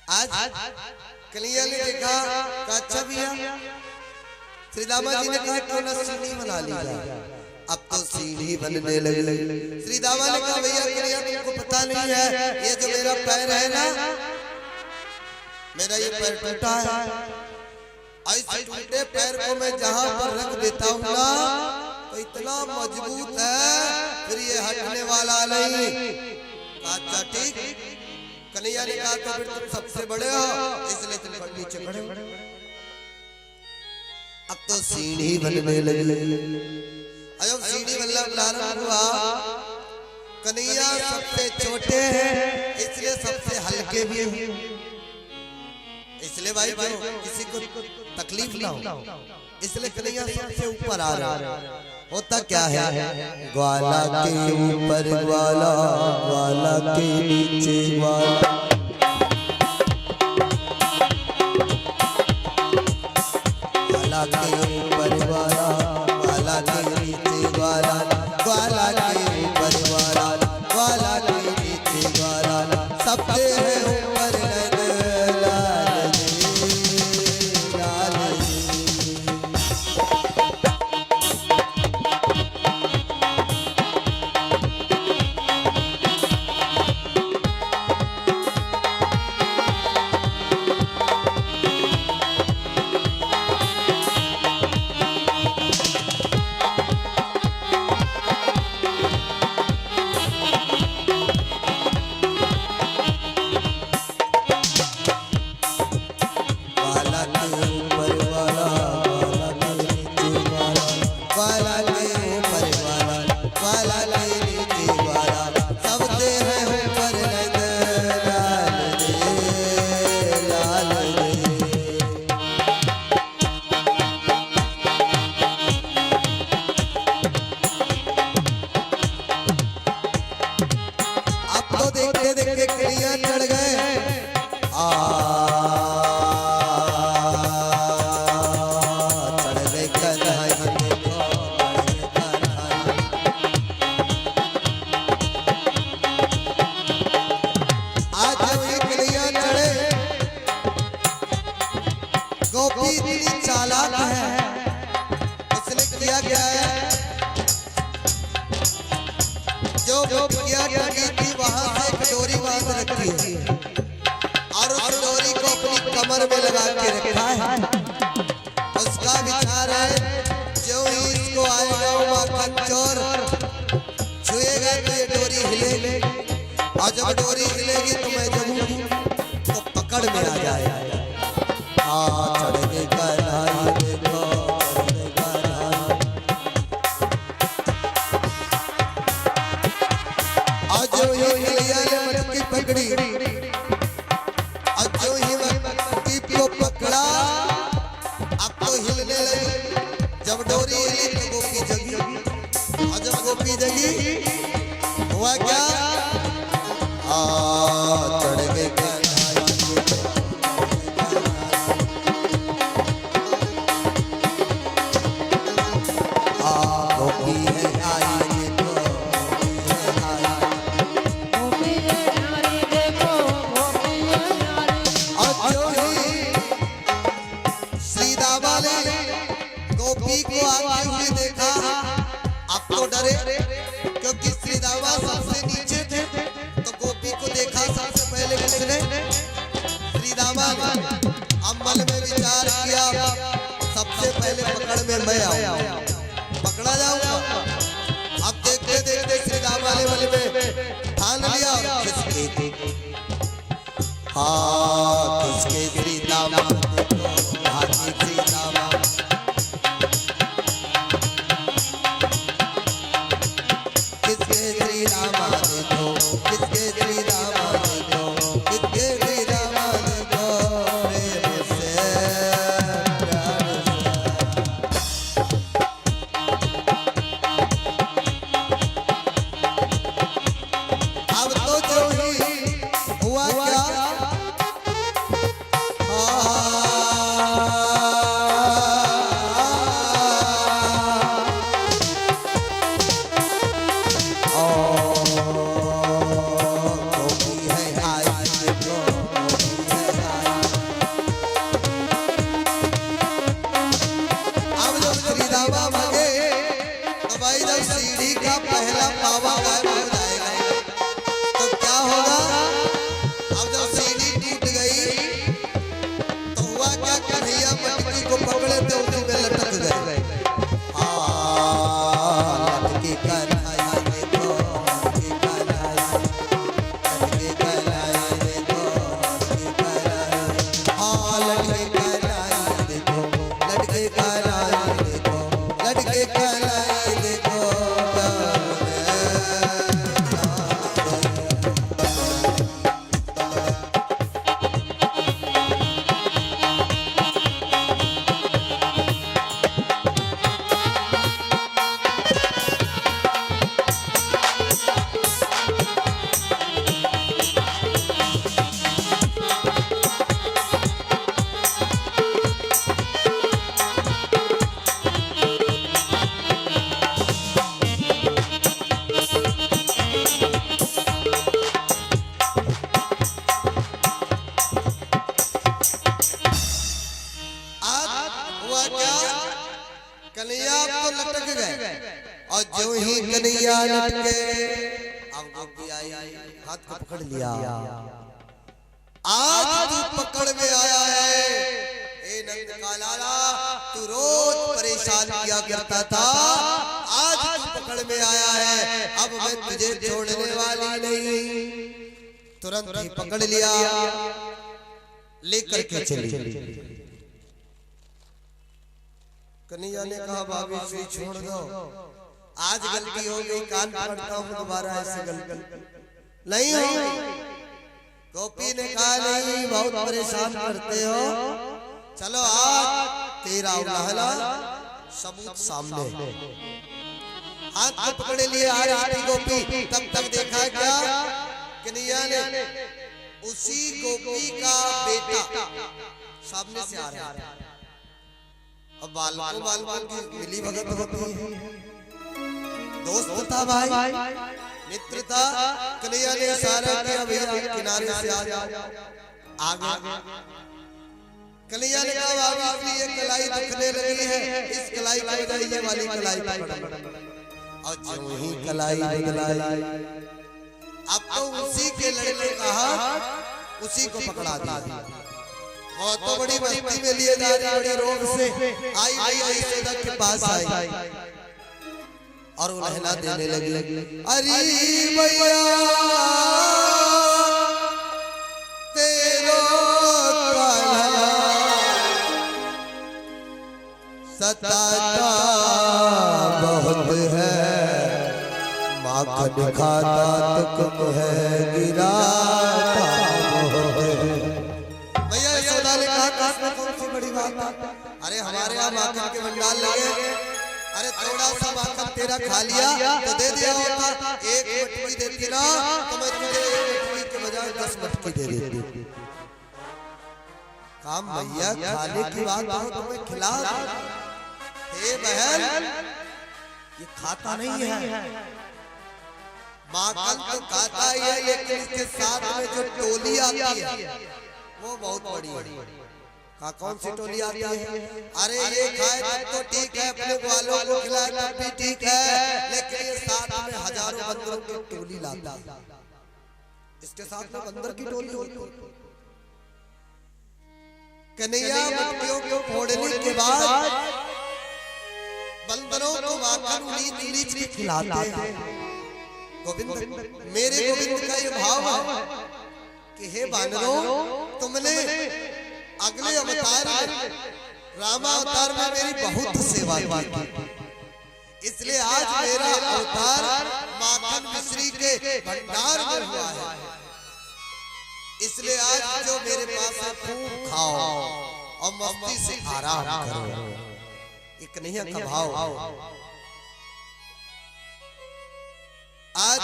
आज कन्हैया ने देखा कि अच्छा भैया श्री दामा जी ने कहा क्यों ना सीढ़ी बना ली जाए। अब तो सीढ़ी बनने लगी। श्री दामा ने कहा भैया कन्हैया तुमको पता नहीं है ये जो मेरा पैर है ना, मेरा ये पैर टूटा है, ऐसे टूटे पैर को मैं जहां पर रख देता हूं ना तो इतना मजबूत है फिर ये हटने वाला नहीं। अच्छा ठीक। कन्हैया ने कहा तो फिर तुम सबसे बड़े हो इसलिए तुम पर नीचे खड़े हो। अब तो सीढ़ी बनने लगी। जब सीढ़ी बनना प्रारंभ हुआ, कन्हैया सबसे छोटे हैं इसलिए सबसे हल्के भी हैं, इसलिए भाई किसी को तकलीफ ना हो इसलिए कन्हैया सबसे ऊपर आ रहा है। होता क्या है, ग्वाला के ऊपर ग्वाला, ग्वाला के नीचे ग्वाला, ग्वाला के ऊपर ग्वाला, ग्वाला के नीचे ग्वाला, ग्वाला के ऊपर ग्वाला, ग्वाला के नीचे ग्वाला, सबसे है ऊपर लाल जी, लाल जी। गोपी इतनी चालाक है, उसने किया क्या है, जो गोपियां टंगी थी वहां से एक डोरी बांध रखी है और उस डोरी को अपनी कमर में लगा के रखा है। उसका विचार है जो ही इसको आएगा वो खच्चर छुएगा तो ये डोरी हिलेगी और जब डोरी हिलेगी तो मैं जब तो पकड़ में आ जाएगा। चढ़ के कन्हैया देखो, आज जो ही कन्हैया ने मटकी पकड़ी, आज जो ही मटकी को पकड़ा अब तो हिलने लगी। जब डोरी हिली तो गोपी जगी और जब गोपी जगी हुआ क्या, चढ़ के गोपी को आते हुए देखा। अब तो डरे क्योंकि श्री दामा सबसे नीचे थे तो गोपी को देखा सबसे पहले किसने, श्री दामा ने। अब मन में विचार किया सबसे पहले पकड़ में मैं आऊं, पकड़ा जाऊंगा। अब देखते देखते श्री दामा ने मन में ठान लिया किसके, किसके श्री दामा श्री दामा बाबा गायब हो जाएगा तो क्या होगा? अब जब सीढ़ी टूट गई तो हुआ क्या? कन्हैया मटकी को पकड़े थे, उसी में लटक गए। लटके कन्हैया देखो, लटके कन्हैया, लटके कन्हैया देखो, लटके कन्हैया, हाँ लटके कन्हैया देखो, लटके कन्हैया देखो, लटके कन्हैया देखो। कन्हैया तो लटक गए और जो ही कन्हैया लटके अब गोपी आई, हाथ को पकड़ लिया। आज तू पकड़ में आया है, ए नंद का लाला, तू रोज परेशान किया करता था, आज तू पकड़ में आया है, अब मैं तुझे छोड़ने वाली नहीं। तुरंत ही पकड़ लिया, लेकर के चली। कन्हैया ने कहा भाभी श्री छोड़ दो, आज गलती हो गई, कान पकड़ता हूँ, दोबारा ऐसे गलती नहीं हो। गोपी ने कहा नहीं, बहुत परेशान करते हो, चलो आज तेरा उल्लाहला सबूत सामने। हाथ को पकड़े लिए आ रही थी गोपी, तब तक देखा क्या? कन्हैया ने उसी गोपी का बेटा सामने से आ रहा है। अब बालकों की मिली भगत होती है, दोस्त था भाई, मित्र था। कन्हैया ने इशारा किया भैया किनारे से आ जाओ, आगे। कन्हैया ने कहा भाभी ये कलाई दुखने लगी है, इस कलाई को बजाइए, ये वाली कलाई पकड़ो। और जो ही कलाई बदलाई, अब तो उसी के लड़के का हाथ उसी को पकड़ा दिया। और तो बड़ी मस्ती में लिए जा रही, बड़े रोग से आई आई यशोदा के पास आई और वो लहला देने लगी। अरे भैया तेरो कान्हा सताता बहुत है, माखन खाता तुम है गिराता बहुत है। भैया यशोदा ने कहा कौन सी बड़ी बात? अरे हमारे यहाँ माखन के भंडार लगे, अरे थोड़ा सा माखन तेरा खा लिया तो दे दिया होता, एक मटकी देती ना तो मैं तुझे एक मटकी के बजाय 10 मटकी दे देती। काम भैया खाने की बात हो तो मैं खिला दूं। हे बहन ये खाता नहीं है, माखन तो खाता ही है, लेकिन इसके साथ में जो टोली आती है वो बहुत बड़ी है। हाँ कौन सी टोली आती है? अरे ये खाए तब तो ठीक है, अपने वालों को खिलाए तब भी ठीक है, लेकिन ये साथ में हजारों बंदरों की टोली लाता है, इसके साथ में बंदर की टोली होती है। कन्हैया मटकियों को फोड़ने के बाद बंदरों को माखन नीच के खिलाते हैं। गोविंद मेरे गोविंद का ये भाव है कि हे बानरों, तुमने अगले अवतार में रामा अवतार में मेरी बहुत सेवा की, इसलिए आज मेरा अवतार माखन मिश्री के भंडार में हुआ है, इसलिए आज जो मेरे पास है खूब खाओ और मस्ती से आराम करो। एक कन्हैया का भाव। आज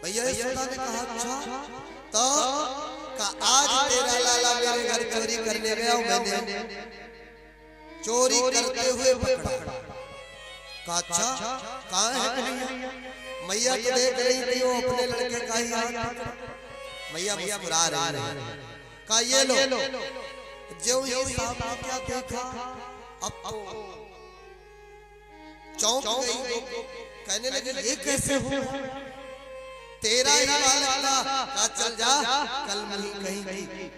भैया यशोदा ने कहा अच्छा तो आज तेरा लाला मेरे घर चोरी करने गया, मैंने चोरी करते हुए पकड़ा। कहा अच्छा कहाँ है कन्हैया? मैया तो देख रही थी वो अपने लड़के का ही हाथ, मैया मुस्कुरा रही है। कहा ये लो। जो ये सामने क्या देखा, अब चौंक गई कहने लगी ये कैसे हुआ, तेरा ही बालक था, कहा चल जा कल नहीं कहीं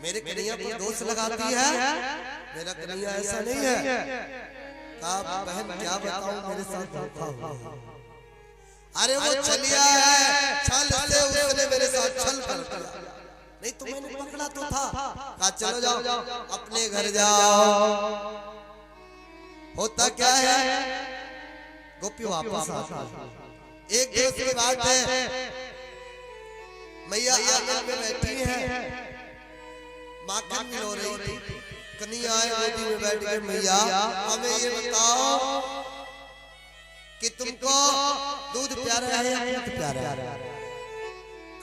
मेरे कन्हैया को दोष लगाती है, मेरा कन्हैया ऐसा नहीं है। कहा बहन क्या बताऊं मेरे साथ धोखा हुआ। अरे वो छलिया है, छल से उसने मेरे साथ छल कर दिया, नहीं तो मैंने पकड़ा तो था। कहा चलो जाओ अपने घर जाओ। होता क्या है गोपी वापस आती। एक दिवस की बात है, मैया आंगन में बैठी है, माखन भी हो रही थी, कन्हैया आए गोदी में बैठ के मैया हमें ये बताओ कि तुमको दूध प्यारा है या दूध प्यारा है।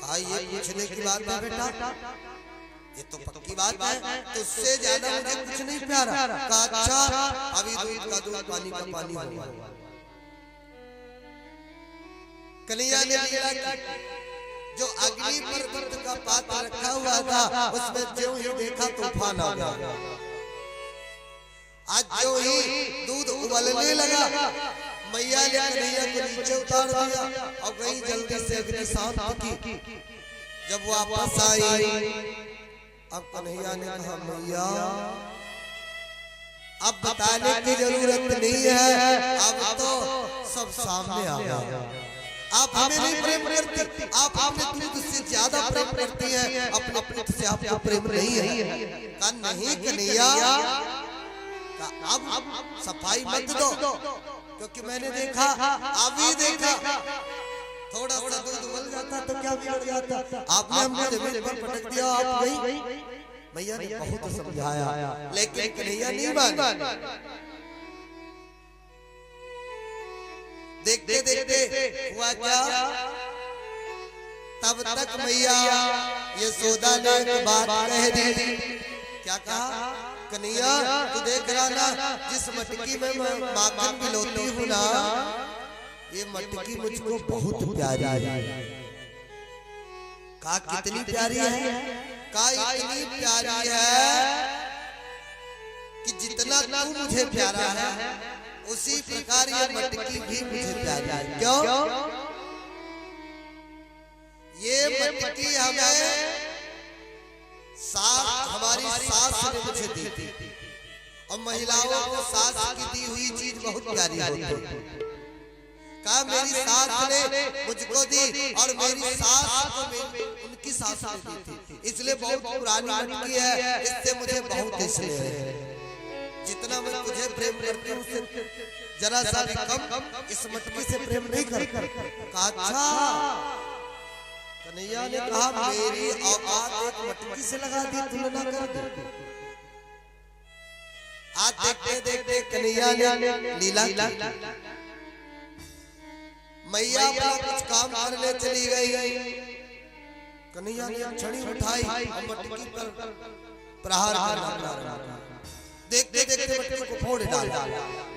कहा ये पूछने की बात है बेटा, ये तो पक्की बात है, तुझसे ज्यादा मुझे कुछ नहीं प्यारा। कहा अच्छा अभी दूध का दूध पानी का पानी हुआ। कन्हैया ने लिया जो अग्नि पर दूध का पात्र रखा हुआ था, उसमें जो ही देखा तूफान आ गया। आज जो ही दूध उबलने लगा, मैया ने कन्हैया को नीचे उतार दिया और गई जल्दी से अग्नि शांत की। जब वापस आई, अब कन्हैया ने कहा मैया अब बताने की जरूरत नहीं है, अब तो सब सामने आ गया। आप हमें नहीं प्रेम करती, आप अपने दूध से ज्यादा प्रेम करती हैं, अपने पुत्र से आपको प्रेम नहीं है। कहा नहीं कन्हैया, अब सफाई मत दो, क्योंकि मैंने देखा अभी देखा थोड़ा सा दूध उबल जाता तो क्या बिगड़ जाता, आपने हमने जमीन पर पटक दिया, आप गई। मैया ने बहुत समझाया लेकिन कन्हैया नहीं मानी। देखते देखते हुआ क्या, तब तक मैया यशोदा ने एक बात कह दी। क्या कहा, कन्हैया तू देख रहा ना जिस मटकी में मैं माखन पिलोती हूँ ना, ये मटकी मुझको बहुत प्यारी है। कहा कितनी प्यारी है, कहा इतनी प्यारी है कि जितना तू मुझे प्यारा है उसी प्रकार ये मटकी भी मुझे प्यारी है। क्यों, ये मटकी हमें हमारी सास ने मुझे दी थी, और महिलाओं को सास की दी हुई चीज बहुत प्यारी होती है। कहा मेरी सास ने मुझको दी और मेरी सास को उनकी सास ने दी थी, इसलिए बहुत पुरानी मटकी है, इससे मुझे बहुत स्नेह है। जितना मैं तुझे प्रेम करती हूँ उससे जरा सा भी कम इस मटकी से प्रेम नहीं कर। कहा अच्छा। कन्हैया ने कहा मेरी औकात एक मटकी से लगा दी, तुलना कर दे। आज देखते देखते कन्हैया ने लीला मैया अपना कुछ काम करने चली गई। कन्हैया ने छड़ी उठाई और मटकी पर प्रहार करना लगा। देखते देखते मटकी को फोड़ डाला।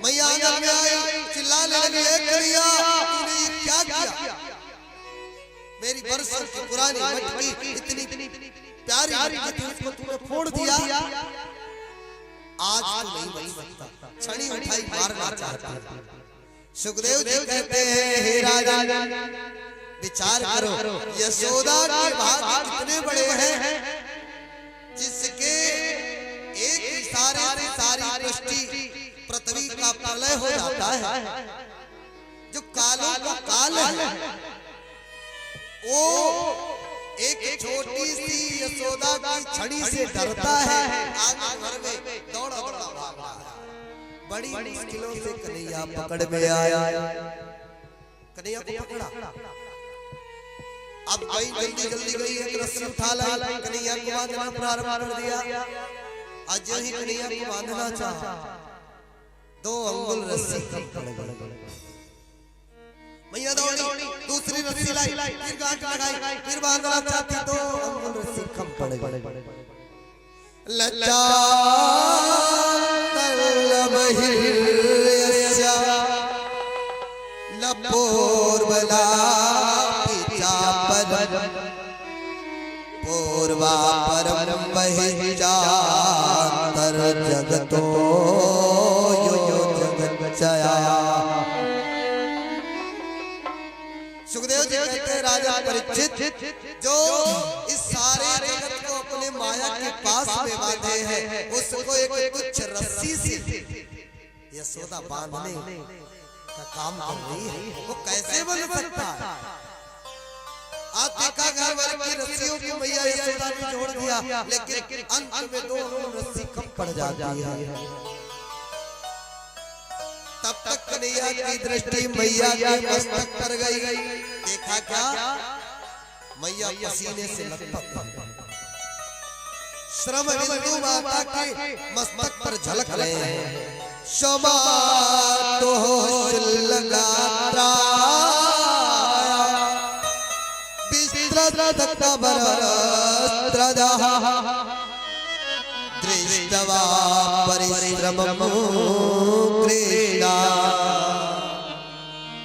मैया आंगन में आई, चिल्लाने लगी कन्हैया तूने ये क्या किया, मेरी बरसों की पुरानी मटकी इतनी प्यारी मटकी थी, उसको तूने फोड़ दिया। आज तो नहीं बच सकता, छड़ी उठाई मारना चाहता है। सुखदेव जी कहते हैं हे राजा विचार करो, यशोदा के भाग कितने बड़े हैं, जिसके एक इशारे से सारी सृष्टि पृथ्वी का प्रलय हो जाता है। जो कालों का काल है वो एक छोटी सी यशोदा की छड़ी से डरता है, आंगन भर में दौड़ा दौड़ा भाग रहा है। बड़ी मुश्किलों से कन्हैया पकड़ में आया, कन्हैया को पकड़ा। अब गई जल्दी जल्दी गई, एक रस्सी उठा लाई, कन्हैया को बांधना प्रारंभ कर दिया। आज ही कन्हैया को बांधना चाहा, 2 अंगुल रस्सी कम पड़ गई। मैया दौड़ी, दूसरी रस्सी लाई, फिर गांठ लगाई, फिर बांधना चाहती, 2 अंगुल रस्सी कम पड़ गई। लज्जा तलमहिर्यस्या न पूर्वला पिचापद पूर्वा परम बहिजातर जगतो यो जगच्चया। सुखदेव जी कहते हैं राजा परीक्षित जो इस सारे जगत को अपने माया के पास में बांधे हैं उसको एक तुच्छ रस्सी से यशोदा बांधने का काम कर रही है, वो कैसे बन सकता है? आप देखा घर वाले की रस्सियों की मैया यशोदा ने जोड़ दिया, लेकिन अंत में दो रस्सी कम पड़ जाती है। तब तक कन्हैया की दृष्टि मैया के मस्तक पर गई। देखा क्या? मैया पसीने से लथपथ, श्रम बिंदु माता के मस्तक पर झलक रहे हैं। शमा तो लगाता दृष्टवा परिश्रमं कृष्णा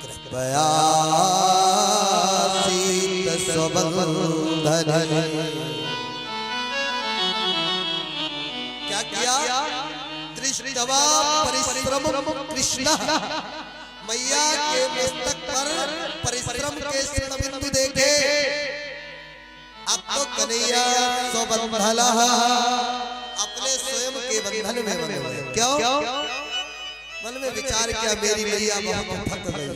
कृपया सीत स्वबंधन। क्या किया? दृष्टवा परिश्रमं कृष्णा, मैया के मस्तक पर परिश्रम के बिंदु देखे। अब तो कन्हैया स्वबंधला, अपने स्वयं के बंधन में बंधे हुए। क्यों? मन में विचार किया मेरी मैया बहुत थक गई।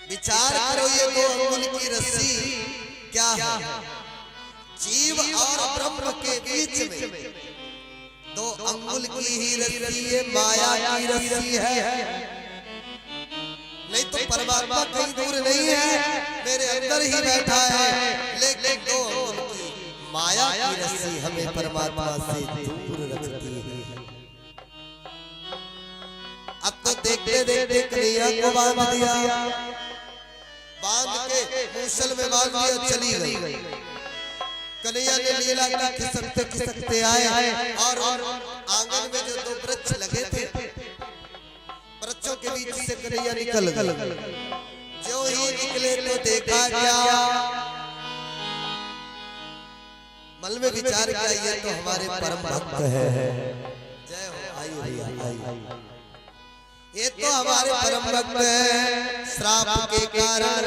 विचार करो ये दो अंगुल की रस्सी क्या है? जीव और ब्रह्म के बीच में दो अंगुल की ही रस्सी ये माया की रस्सी है। नहीं तो परमात्मा कहीं दूर नहीं है, मेरे अंदर ही बैठा है। लेकिन दो अंगुल की माया की रस्सी हमें परमात्मा से दूर रखती है। अब तो देखते देखते कन्हैया को बांध दिया, बांध के मूसल में बांध दिया, चली गई। कन्हैया ने लीला की खिसकते खिसकते आए और आंगन में जो दो वृक्ष लगे थे, वृक्षों के बीच से कन्हैया निकल गए। जो ही निकले तो देखा क्या? मन में विचार किया ये तो हमारे परम भक्त है। जय हो, आइए भैया आइए। ये तो हमारे परम भक्त है, श्राप के कारण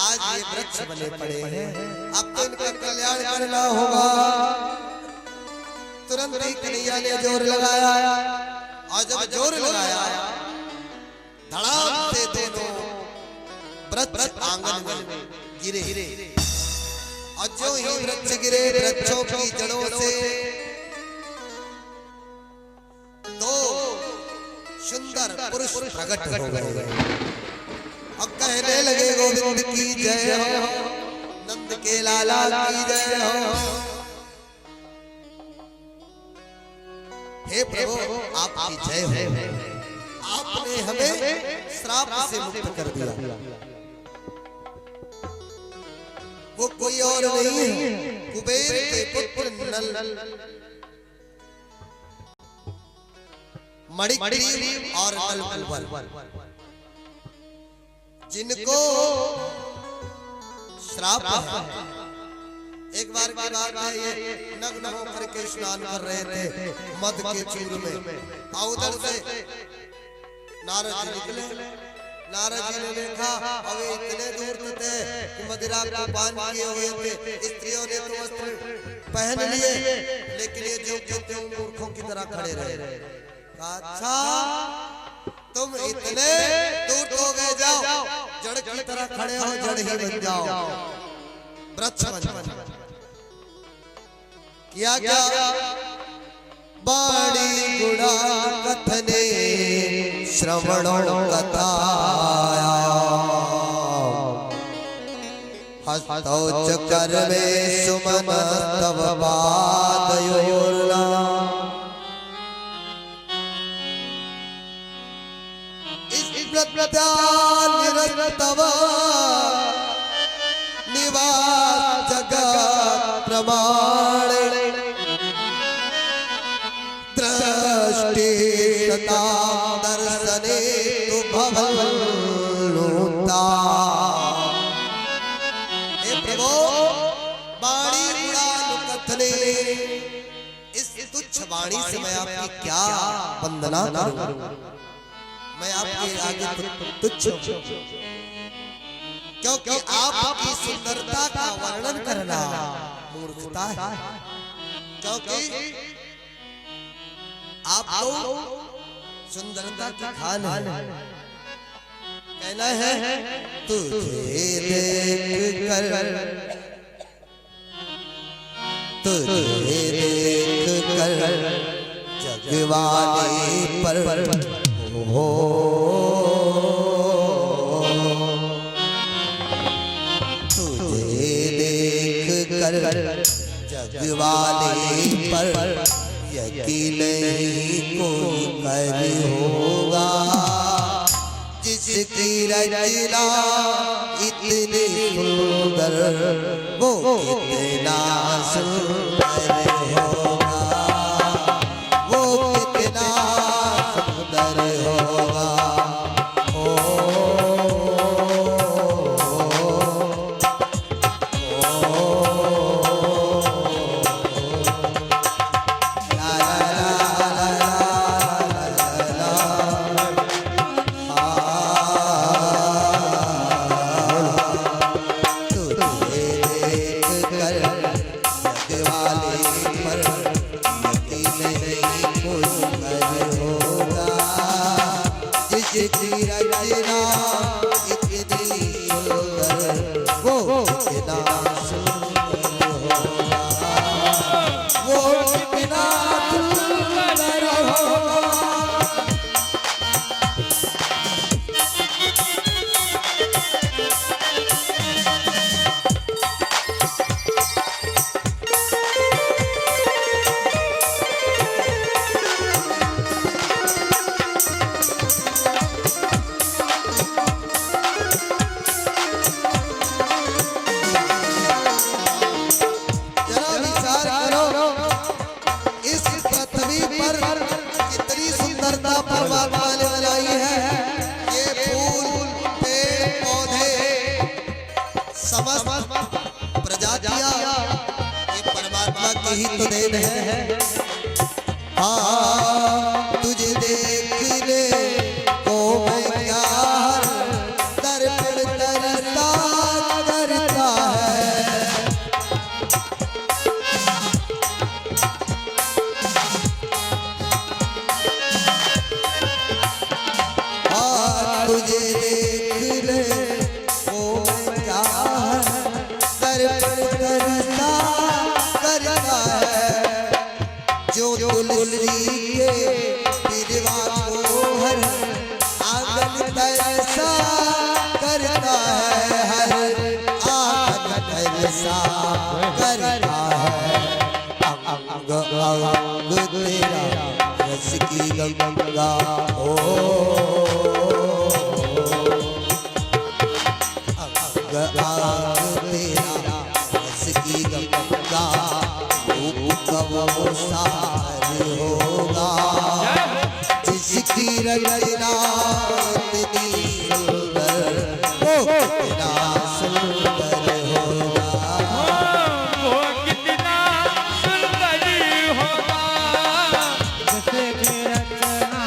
आज ये वृक्ष बने पड़े हैं। अब तो इनका कल्याण करना होगा। तुरंत ही कन्हैया ने जोर लगाया, और जब जोर लगाया धड़ाम से दोनों वृक्ष आंगन में गिरे। और जो ही वृक्ष गिरे, वृक्षों की जड़ों से दो सुंदर पुरुष प्रकट हो गए और कहने लगे गोविंद की जय हो, नंद के लाला की जय हो। हे प्रभु आपकी जय हो, आपने हमें श्राप से मुक्त कर दिया। वो कोई और नहीं है, कुबेर के पुत्र नल, मणिग्रीव और नलकुबर, जिनको श्राप है। एक बार की बात है, ये नग्न होकर के स्नान कर रहे थे मध के चूर में, और उधर से नारद जी निकले। नारद जी ने देखा अब इतने दूर थे कि मदिरा को पान किए हुए थे। स्त्रियों ने तो वस्त्र पहन लिए, लेकिन ये जो मूर्खों की तरह खड़े रहे। अच्छा तुम इतने दूर तो गए, जाओ जड़ की तरह खड़े हो, जड़ ही बन जाओ, वृक्ष बन। किया क्या? बाणी गुणा कथने श्रवणो कथाया, हस्तौ च कर्मे सुमन तव पादयोर्ना। निरतव निवास जगत प्रमाणे, दृष्टि सता दर्शने तु भवनुता। हे प्रभु वाणी गुणानुकथने, इस तुच्छ वाणी से मैं आपकी क्या वंदना करूं? मैं आपके आगे तुच्छ क्योंकि आपकी सुंदरता का वर्णन करना मूर्खता है। क्योंकि आपको सुंदरता की खान है। कहना है तुझे देख कर जगवानी पर हो तुझे देख कर जगवानी पर यकीन नहीं कोई कर होगा जिसकी रचना इतनी सुंदर वो कितना सुंदर होगा वो कितना सुंदर होगा। ही तो देन है। हाँ तुझे देखने को मैं क्या दर्पण तरसता करता है। हाँ तुझे देखने को मैं क्या दर्पण तरसता करता है। जो तुलसी के बिरवा को हर आंगन तरसा करता है, हर आंगन तरसा करता है। अंग अंग तेरा रस की गंगा हो, अंग अंग तेरा रस की गंगा सार होगा। जिसकी रचना इतनी सुंदर वो कितना सुंदर होगा, वो कितना सुंदर होगा। जिसकी रचना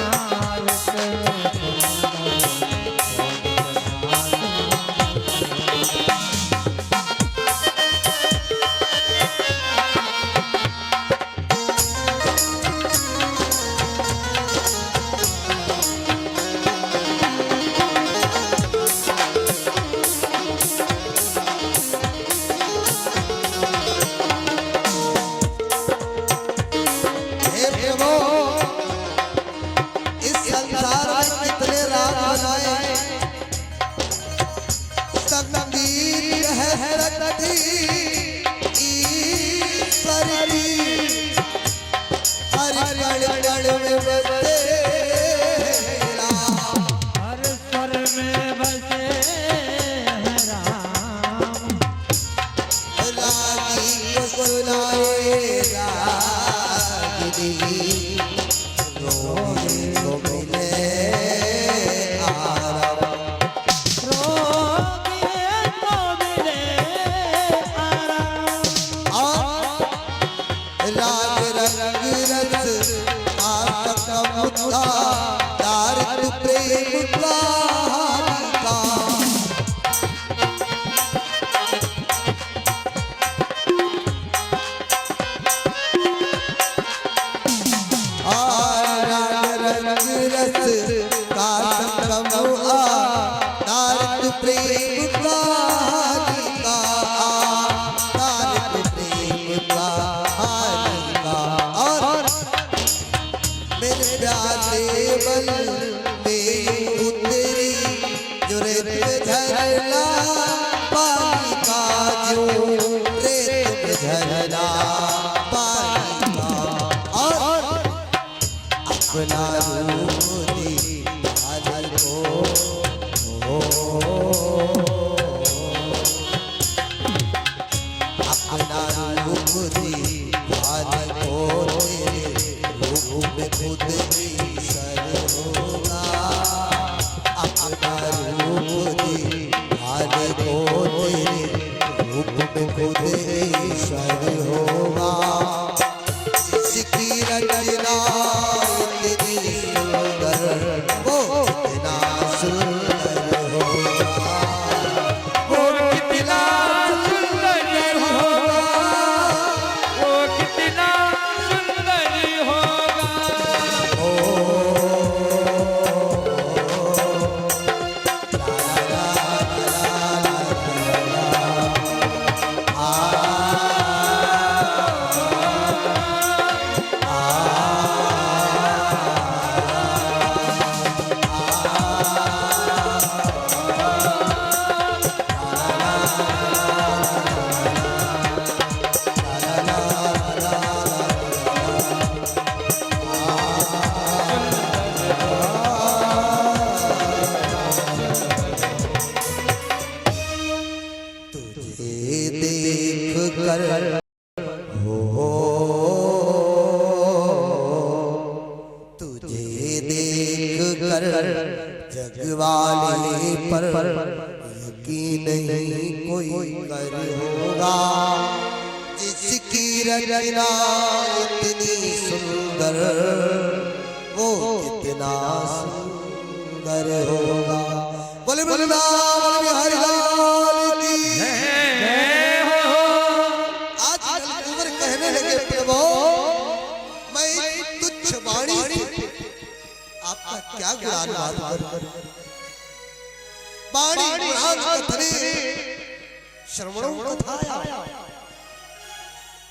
प्रेम कहानी का, तारक प्रेम कहानी का। और मेरे प्यारे बल में उतरी जो रेत झरना पानी का, जो रेत झरना पानी का। और अपना रूप दिखाने को, अपना रूप दिखाने को तेरे रूप में खुद ईश्वर होगा। अपना रूप दिखाने को तेरे रूप में खुद ईश्वर होगा। जिसकी रचना इतनी सुंदर, वो कितना सुंदर होगा, वो कितना सुंदर होगा, वो कितना सुंदर होगा। तुझे देख कर हो, तुझे देख कर जग वाले पर यकीन नहीं कोई कर होगा। जिसकी रचना इतनी सुंदर, वो कितना सुंदर होगा। बोले वृंदावन बिहारी लाल की आज कुंवर कहने लगे प्रभु, मैं तुच्छ वाणी से आपका क्या गुणानुवाद करूं। वाणी गुणान कथने श्रवणों कथाया,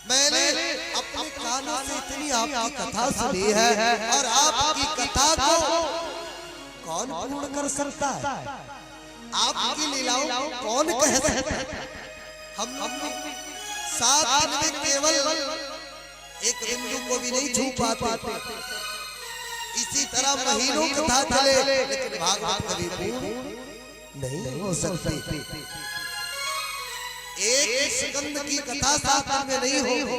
मैंने अपने कानों से इतनी आपकी कथा सुनी है, और आपकी कथा को कौन पूर्ण कर सकता है, आपकी लीलाओं को कौन कह सकता है। हम लोग 7 दिन में केवल एक बिंदु को भी नहीं छू पाते। इसी तरह महीनों कथा चले, लेकिन भागवत कभी पूर्ण नहीं हो सकती। एक स्कंद की कथा 7 दिन में नहीं हो।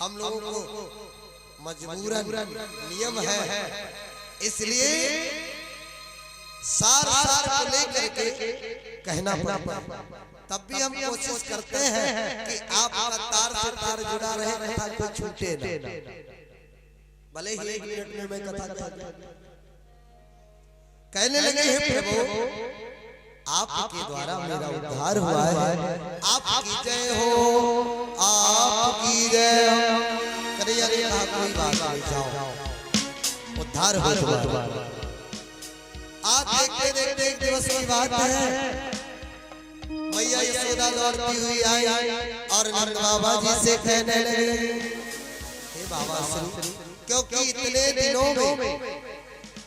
हम लोगों को मजबूरन नियम है, इसलिए सार को लेकर के कहना पड़ता। तब भी हम कोशिश करते हैं कि आपका तार से तार जुड़ा रहे, कथा को छूटे ना। भले ही 1 मिनट में मैं कथा कहने लगे हैं प्रभु, आपके द्वारा मेरा उद्धार हुआ है। आपकी जय हो, आपकी जय हो। कन्हैया ने कहा कोई बात नहीं, जाओ उद्धार हो तुम्हारा। आज देखते देखते एक दिवस की बात है, मैया यशोदा दौड़ती हुई आई और नंद बाबा जी से कहने लगे, हे बाबा सुनो, क्योंकि इतने दिनों में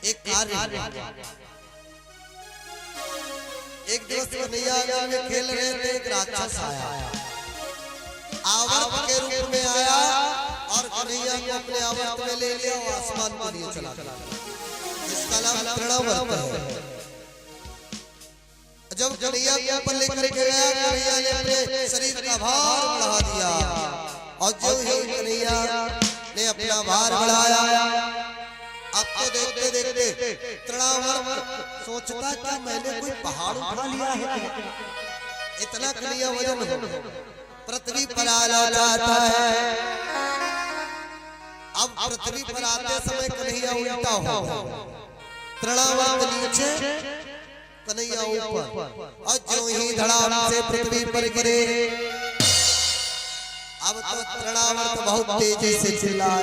एक कार्य, एक दिवस कन्हैया में खेल रहे थे, एक राक्षस आया, आवर्त के रूप में आया और कन्हैया को अपने आवर्त में ले लिया और आसमान को लिए चला गया। इसका नाम तृणावर्त है। जब कन्हैया को ऊपर लेकर के गया, कन्हैया ने अपने शरीर का भार बढ़ा दिया, और जो ही कन्हैया ने अपना भार बढ़ाया, अब तो देखते देखते तृणावर्त सोचता कि मैंने कोई पहाड़ उठा लिया है, इतना कन्हैया वजन हो, पृथ्वी पर आ जाता है। अब पृथ्वी पर आते समय कन्हैया उल्टा हो, तृणावर्त नीचे, कन्हैया ऊपर, और जो ही धड़ाम से पृथ्वी पर गिरे, अब तो तृणावर्त बहुत तेजी से चिल्लाया,